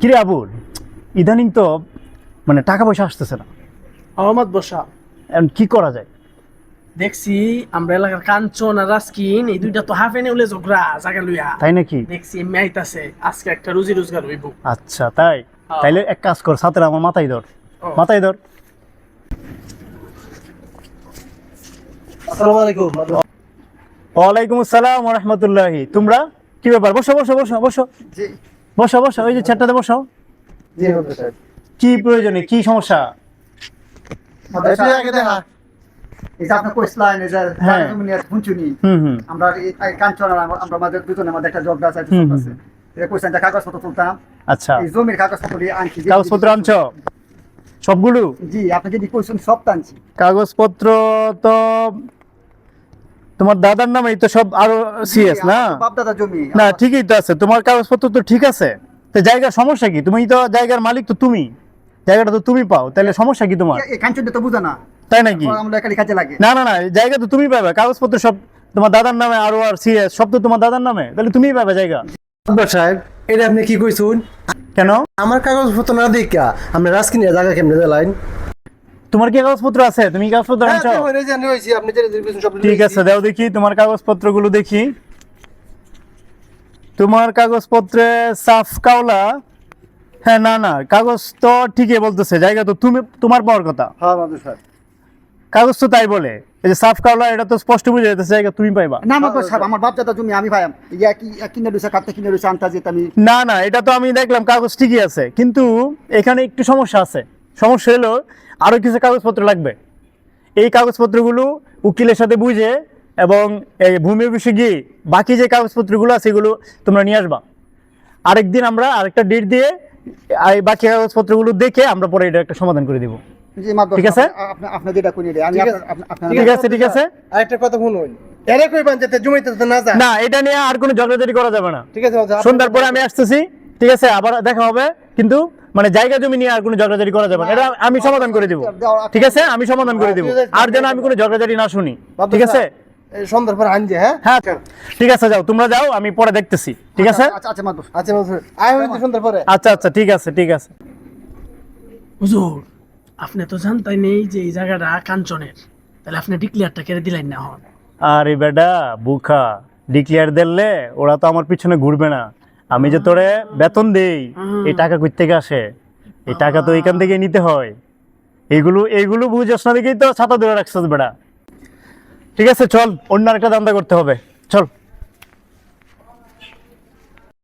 কিরে আবুল, ইদানিং তো মানে টাকা পয়সা আসতেছে না, আহমদ বসা এখন কি করা যায়? দেখছি আমরা এলাকার কাঞ্চন আর রাস্কিন এই দুইটা তো হাফ এনে উলে ঝগড়া জায়গা লইয়া তাই নাকি? দেখছি এমনি আইতাছে আজকে একটা রুজি রোজগার হইব। আচ্ছা তাই, তাইলে এক কাজ কর, সাথে আমার মাথায় ধর, ও। মাথায় ধর। আসসালামু আলাইকুম। ওয়ালাইকুম আসসালাম ওয়া রাহমাতুল্লাহি। তোমরা কি ব্যাপার? বসো বসো বসো বসো জি বসো বসো, ওই যে চেয়ারটাতে বসো। জি মাদুর সাহেব। কি প্রয়োজনে, কি সমস্যা? মাদুর সাহেব আগে দেখা এই যে আপনি কইছিলেন এই যে হ্যাঁ। তুমি নিয়ে শুনছুনি হুম আমরা এই কাঞ্চন আর আমরা আমাদের দুজনের মধ্যে একটা ঝগড়া আছে হুম, আছে এটা কইছেন যে কাগজপত্র তুলতাম আচ্ছা, এই জমির কাগজপত্র দিয়ে আনছি কাগজপত্র আনছো সবগুলো? জি আপনি যদি কইছেন সব আনছি কাগজপত্র তো তোমার দাদার নামেই তো সব, আরো সিএস না? বাপ দাদা জমি না ঠিকই তো আছে, তোমার কাগজপত্র তো ঠিক আছে। তো জায়গার সমস্যা কি? তুমি তো জায়গার মালিক, তো তুমি জায়গাটা তো তুমি পাও, তাহলে সমস্যা কি তোমার? এই কাঞ্চনটা তো বুঝে না তাই নাকি? আমরা একালি কাজে লাগে না না না, জায়গা তো তুমি পাবে, কাগজপত্র সব তোমার দাদার নামে, আরো আর সিএস সব তো তোমার দাদার নামে, তাহলে তুমিই পাবে জায়গা। মাদুর সাহেব, এটা আপনি কি কইছুন? কেন? আমার কাগজপত্র না দেখা আমরা রাজকিনিয়া জায়গা কেমনে দিলাইন? তোমার কি কাগজপত্র আছে? তুমি কি কাগজপত্র আনছো? আপনি যেটা কইছেন সব ঠিক আছে, দাও দেখি তোমার কাগজপত্রগুলো দেখি। তোমার কাগজপত্রে সাফ কাওলা। হ্যাঁ, না না, কাগজ তো ঠিকই বলতেছে, জায়গা তো তুমি তোমার পাওয়ার কথা। হ্যাঁ মাদুর সাহেব কাগজ তো তাই বলে, এই যে সাফ কাওলা, এটা তো স্পষ্ট বুঝে যাচ্ছে জায়গা তুমি পাইবা। না মাদুর সাহেব আমার বাপ দাদা জমি আমি ভাই ইয়া কি কিনে রইছে কাটতে কিনে রইছে আনতা যেতে আমি না না, এটা তো আমি দেখলাম কাগজ ঠিকই আছে, কিন্তু এখানে একটু সমস্যা আছে। সমস্যা হলো আরো কিছু কাগজপত্র লাগবে। এই কাগজপত্রগুলো উকিলের সাথে বুঝে এবং এই ভূমি অফিসে গিয়ে বাকি যে কাগজপত্রগুলো আছে এগুলো তোমরা নিয়ে আসবা। আরেকদিন আমরা আরেকটা ডেট দিয়ে এই বাকি কাগজপত্রগুলো দেখে আমরা পরে এটা একটা সমাধান করে দিব। জি মাদুর ঠিক আছে? আপনি আপনি যেটা কইনি রে আমি ঠিক আছে। আপনার ঠিক আছে ঠিক আছে। আরেকটা কথা শুনুন, এরে কইবান যাতে জমিতে তো না যায়। না, এটা নিয়ে আর কোনো ঝগড়াঝাটি করা যাবে না। ঠিক আছে মাদুর সাহেব, সন্ধ্যার পরে আমি আসতেছি, ঠিক আছে? আবার দেখা হবে, কিন্তু মানে জায়গা জমি নিয়ে আর কোনো ঝগড়াঝাটি করা যাবে না, এটা আমি সমাধান করে দিব। ঠিক আছে, আমি সমাধান করে দিব, আর যেন আমি কোনো ঝগড়াঝাটি না শুনি। ঠিক আছে? এই সন্ধ্যার পর আনজে। হ্যাঁ হ্যাঁ ঠিক আছে, যাও তোমরা যাও, আমি পরে দেখতেছি। ঠিক আছে? আচ্ছা আচ্ছা মাদুর আচ্ছা মাদুর সাহেব, আয় হইতে সন্ধ্যার পরে। আচ্ছা আচ্ছা, ঠিক আছে ঠিক আছে। হুজুর আপনি তো জানতাই নেই যে এই জায়গাটা কাঞ্চনের, তাহলে আপনি ডিক্লিয়ারটা কেড়ে দিলেন না হন। আরে বেটা বুখা, ডিক্লিয়ার দিলে ওরা তো আমার পিছনে ঘুরবে না। আমি যে তোরে বেতন দেই, এই টাকা কই থেকে আসে? এই টাকা তো এখান থেকে নিতে হয়। এইগুলো এইগুলো বুঝছ না দেখেই তো ছাতা ধরে রাখছিস বেটা। ঠিক আছে, চল, অন্য একটা ধান্দা করতে হবে, চল।